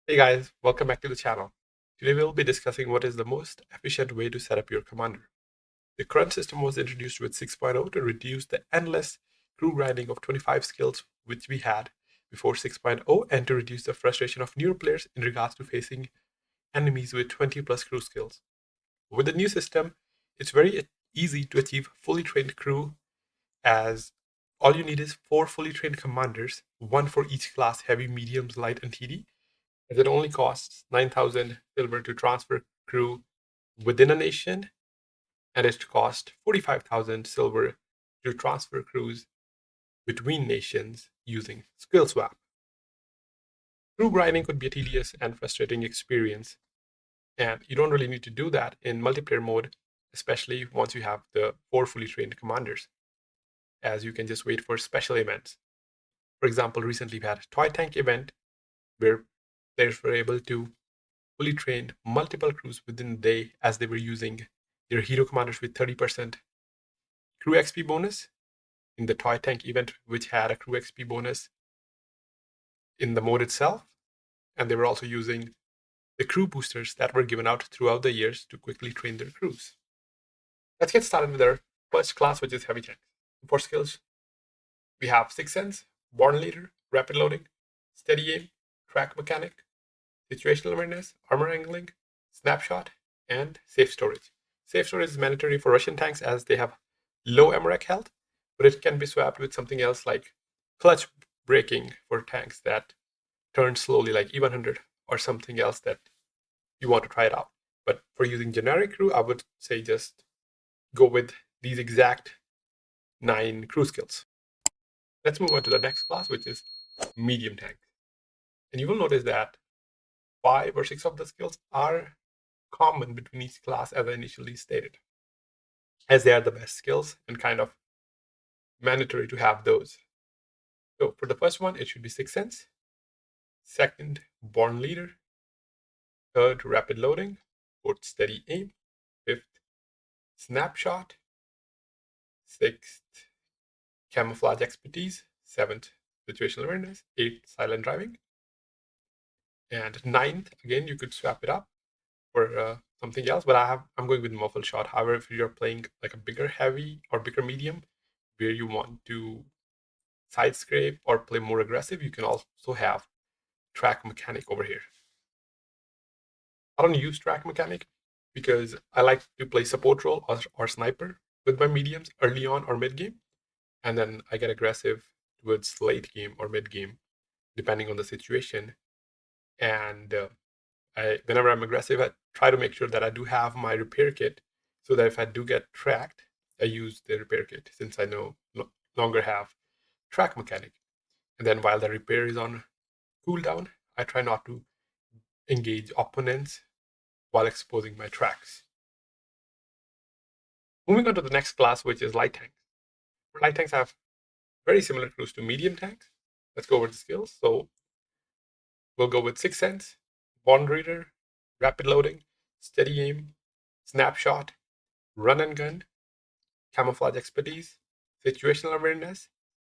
Hey guys, welcome back to the channel. Today we'll be discussing what is the most efficient way to set up your commander. The current system was introduced with 6.0 to reduce the endless crew grinding of 25 skills which we had before 6.0 and to reduce the frustration of newer players in regards to facing enemies with 20 plus crew skills. With the new system, it's very easy to achieve fully trained crew as all you need is 4 fully trained commanders, one for each class heavy, mediums, light, and TD, as it only costs 9,000 silver to transfer crew within a nation, and it costs 45,000 silver to transfer crews between nations using skill swap. Crew grinding could be a tedious and frustrating experience, and you don't really need to do that in multiplayer mode, especially once you have the 4 fully trained commanders, as you can just wait for special events. For example, recently we had a toy tank event where players were able to fully trained multiple crews within a day as they were using their hero commanders with 30% crew XP bonus in the toy tank event, which had a crew XP bonus in the mode itself. And they were also using the crew boosters that were given out throughout the years to quickly train their crews. Let's get started with our first class, which is heavy tanks. For skills, we have Sixth Sense, Born Leader, Rapid Loading, Steady Aim, Track Mechanic, Situational Awareness, Armor Angling, Snapshot, and Safe Storage. Safe Storage is mandatory for Russian tanks as they have low MREC health, but it can be swapped with something else like clutch braking for tanks that turn slowly, like E100, or something else that you want to try it out. But for using generic crew, I would say just go with these exact 9 crew skills. Let's move on to the next class, which is medium tank. And you will notice that 5 or 6 of the skills are common between each class as I initially stated, as they are the best skills and kind of mandatory to have those. So for the first one, it should be Sixth Sense. Second, Born Leader. Third, Rapid Loading. Fourth, Steady Aim. Fifth, Snapshot. Sixth, Camouflage Expertise. Seventh, Situational Awareness. Eighth, Silent Driving. And ninth, again, you could swap it up for something else, but I'm going with Muffled Shot. However, if you're playing like a bigger heavy or bigger medium, where you want to side scrape or play more aggressive, you can also have track mechanic over here. I don't use track mechanic because I like to play support role or sniper with my mediums early on or mid game, and then I get aggressive towards late game or mid game, depending on the situation. And whenever I'm aggressive, I try to make sure that I do have my repair kit, so that if I do get tracked, I use the repair kit since I no longer have track mechanic. And then while the repair is on cooldown, I try not to engage opponents while exposing my tracks. Moving on to the next class, which is light tanks. Light tanks have very similar crews to medium tanks. Let's go over the skills. So we'll go with Sixth Sense, Bond Reader, Rapid Loading, Steady Aim, Snapshot, Run and Gun, Camouflage Expertise, Situational Awareness,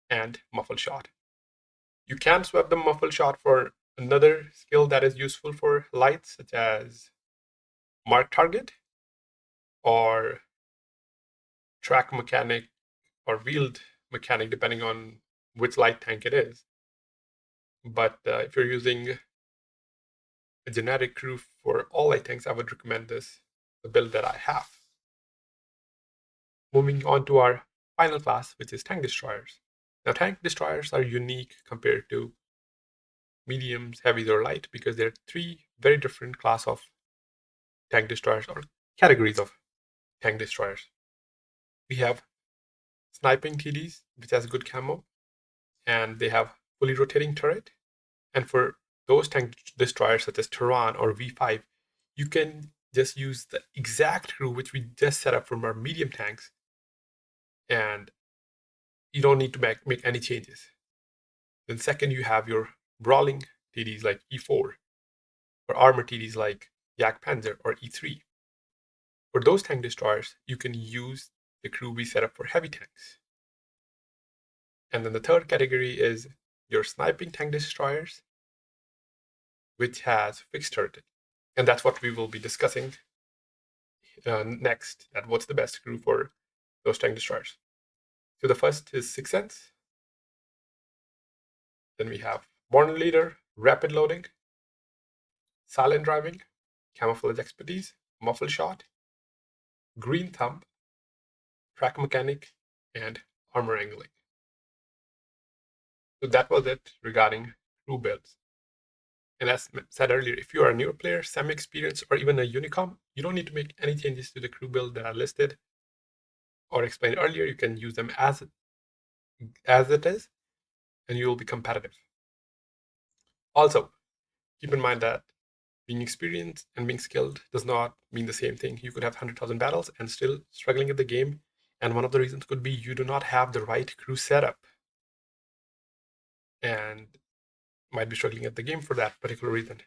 and Muffled Shot. You can swap the Muffled Shot for another skill that is useful for lights, such as Mark Target or Track Mechanic or Wheeled Mechanic, depending on which light tank it is. But if you're using a generic crew for all light tanks, I would recommend the build that I have. Moving on to our final class, which is Tank Destroyers. Now, Tank Destroyers are unique compared to mediums, heavies, or light because they're 3 very different class of tank destroyers or categories of tank destroyers. We have sniping TDs, which has good camo, and they have fully rotating turret. And for those tank destroyers such as Tehran or V5, you can just use the exact crew which we just set up from our medium tanks, and you don't need to make any changes. Then second, you have your brawling TDs like E4, or armor TDs like Yak Panzer or E3. For those tank destroyers, you can use the crew we set up for heavy tanks. And then the third category is your sniping tank destroyers. which has fixed turret. And that's what we will be discussing next, that what's the best crew for those tank destroyers. So the first is Sixth Sense. Then we have Born Leader, Rapid Loading, Silent Driving, Camouflage Expertise, Muffle Shot, Green Thumb, Track Mechanic, and Armor Angling. So that was it regarding crew builds. And as said earlier, if you are a newer player, semi-experienced, or even a Unicom, you don't need to make any changes to the crew build that are listed or explained earlier. You can use them as it is, and you will be competitive. Also, keep in mind that being experienced and being skilled does not mean the same thing. You could have 100,000 battles and still struggling at the game, and one of the reasons could be you do not have the right crew setup and might be struggling at the game for that particular reason.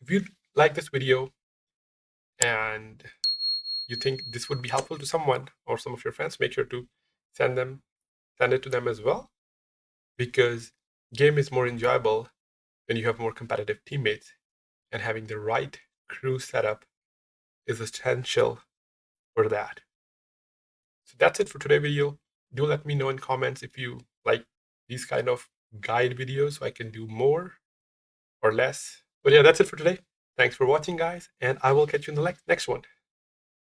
If you like this video and you think this would be helpful to someone or some of your friends, make sure to send it to them as well, because game is more enjoyable when you have more competitive teammates, and having the right crew setup is essential for that. So that's it for today's video. Do let me know in comments if you like these kind of guide videos so I can do more or less. But yeah, that's it for today. Thanks for watching, guys, and I will catch you in the next one.